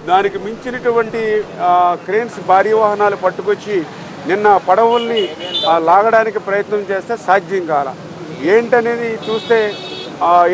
దానికి మించినటువంటి క్రేన్స్ భారీ వాహనాలు పట్టుకొచ్చి నిన్న పడవల్ని లాగడానికి ప్రయత్నం చేస్తే సాధ్యం కాల. ఏంటనేది చూస్తే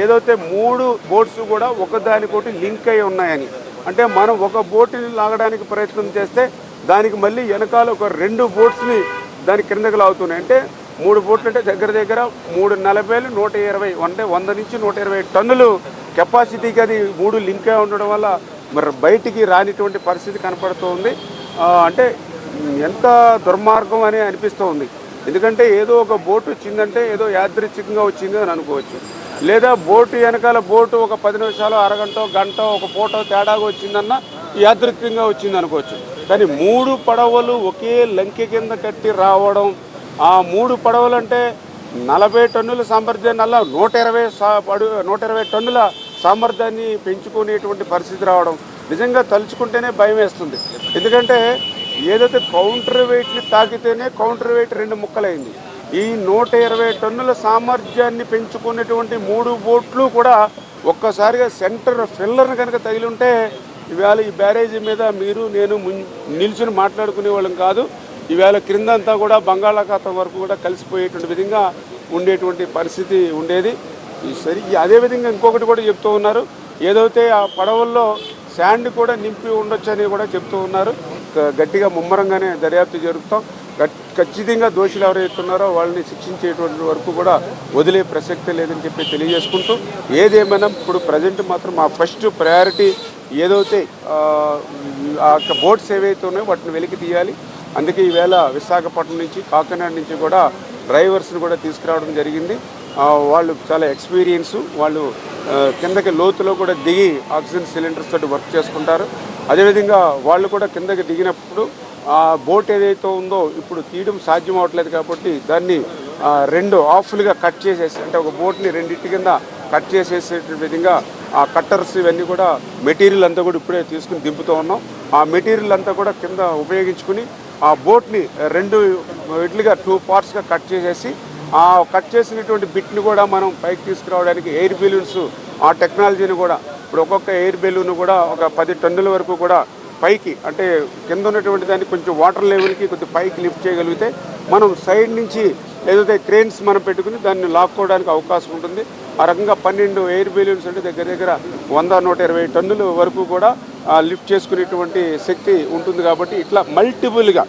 ఏదైతే 3 బోట్స్ కూడా ఒకదానికొకటి లింక్ అయి ఉన్నాయని, అంటే మనం ఒక బోటుని లాగడానికి ప్రయత్నం చేస్తే దానికి మళ్ళీ వెనకాల ఒక 2 బోట్స్ని దాని క్రిందకి లాగుతున్నాయి. అంటే 3 బోట్లు అంటే దగ్గర దగ్గర 340 120, అంటే 100 నుంచి 120 టన్నులు కెపాసిటీకి అది 3 లింక్ అయి ఉండడం వల్ల మరి బయటికి రానిటువంటి పరిస్థితి కనపడుతోంది. అంటే ఎంత దుర్మార్గం అని అనిపిస్తూ ఉంది. ఎందుకంటే ఏదో ఒక బోటు వచ్చిందంటే ఏదో యాదృచ్ఛికంగా వచ్చింది అని అనుకోవచ్చు, లేదా బోటు వెనకాల బోటు ఒక 10 నిమిషాలు, అరగంట, గంట, ఒక పూట తేడాగా వచ్చిందన్న యాదృచ్ఛికంగా వచ్చింది అనుకోవచ్చు. కానీ 3 పడవలు ఒకే లంకె కింద కట్టి రావడం, ఆ 3 పడవలు అంటే 40 టన్నుల సామర్థ్యాన్ని 120 టన్నుల సామర్థ్యాన్ని పెంచుకునేటువంటి పరిస్థితి రావడం నిజంగా తలుచుకుంటేనే భయం వేస్తుంది. ఎందుకంటే ఏదైతే కౌంటర్ వెయిట్ని తాకితేనే కౌంటర్ వెయిట్ 2 ముక్కలైంది. ఈ 120 టన్నుల సామర్థ్యాన్ని పెంచుకునేటువంటి 3 బోట్లు కూడా ఒక్కసారిగా సెంటర్ ఫిల్లర్ని కనుక తగిలి ఉంటే ఇవాళ ఈ బ్యారేజీ మీద మీరు నేను నిల్చుని మాట్లాడుకునే వాళ్ళం కాదు. ఈవేళ క్రిందంతా కూడా బంగాళాఖాతం వరకు కూడా కలిసిపోయేటువంటి విధంగా ఉండేటువంటి పరిస్థితి ఉండేది. అదేవిధంగా ఇంకొకటి కూడా చెప్తూ ఉన్నారు, ఏదైతే ఆ పడవల్లో శాండ్ కూడా నింపి ఉండొచ్చని కూడా చెప్తూ ఉన్నారు. గట్టిగా ముమ్మరంగానే దర్యాప్తు జరుపుతాం. ఖచ్చితంగా దోషులు ఎవరైతే ఉన్నారో వాళ్ళని శిక్షించేటువంటి వరకు కూడా వదిలే ప్రసక్తే లేదని చెప్పి తెలియజేసుకుంటూ, ఏదేమైనా ఇప్పుడు ప్రజెంట్ మాత్రం మా ఫస్ట్ ప్రయారిటీ ఏదైతే ఆ బోట్స్ ఏవైతే ఉన్నాయో వాటిని వెలికి తీయాలి. అందుకే ఈవేళ విశాఖపట్నం నుంచి, కాకినాడ నుంచి కూడా డ్రైవర్స్ని కూడా తీసుకురావడం జరిగింది. వాళ్ళు చాలా ఎక్స్పీరియన్స్, వాళ్ళు కిందకి లోతులో కూడా దిగి ఆక్సిజన్ సిలిండర్స్ తోటి వర్క్ చేసుకుంటారు. అదేవిధంగా వాళ్ళు కూడా కిందకి దిగినప్పుడు ఆ బోట్ ఏదైతే ఉందో ఇప్పుడు తీయడం సాధ్యం అవ్వట్లేదు కాబట్టి దాన్ని 2 హాఫ్లుగా కట్ చేసేసి, అంటే ఒక బోట్ని 2 కింద కట్ చేసేసే విధంగా ఆ కట్టర్స్ ఇవన్నీ కూడా మెటీరియల్ అంతా కూడా ఇప్పుడే తీసుకుని దింపుతూ ఉన్నాం. ఆ మెటీరియల్ అంతా కూడా కింద ఉపయోగించుకుని ఆ బోట్ని 2 ఇట్లుగా 2 పార్ట్స్గా కట్ చేసేసి ఆ కట్ చేసినటువంటి బిట్ని కూడా మనం పైకి తీసుకురావడానికి ఎయిర్ బెలూన్స్, ఆ టెక్నాలజీని కూడా ఇప్పుడు ఒక్కొక్క ఎయిర్ బెలూన్ కూడా ఒక 10 టన్నుల వరకు కూడా పైకి, అంటే కింద ఉన్నటువంటి దాన్ని కొంచెం వాటర్ లెవెల్కి కొద్దిగా పైకి లిఫ్ట్ చేయగలిగితే మనం సైడ్ నుంచి ఏదైతే క్రేన్స్ మనం పెట్టుకుని దాన్ని లాక్కోవడానికి అవకాశం ఉంటుంది. ఆ రకంగా 12 ఎయిర్ బెలూన్స్ అంటే దగ్గర దగ్గర 100-120 టన్నుల వరకు కూడా లిఫ్ట్ చేసుకునేటువంటి శక్తి ఉంటుంది. కాబట్టి ఇట్లా మల్టిపుల్గా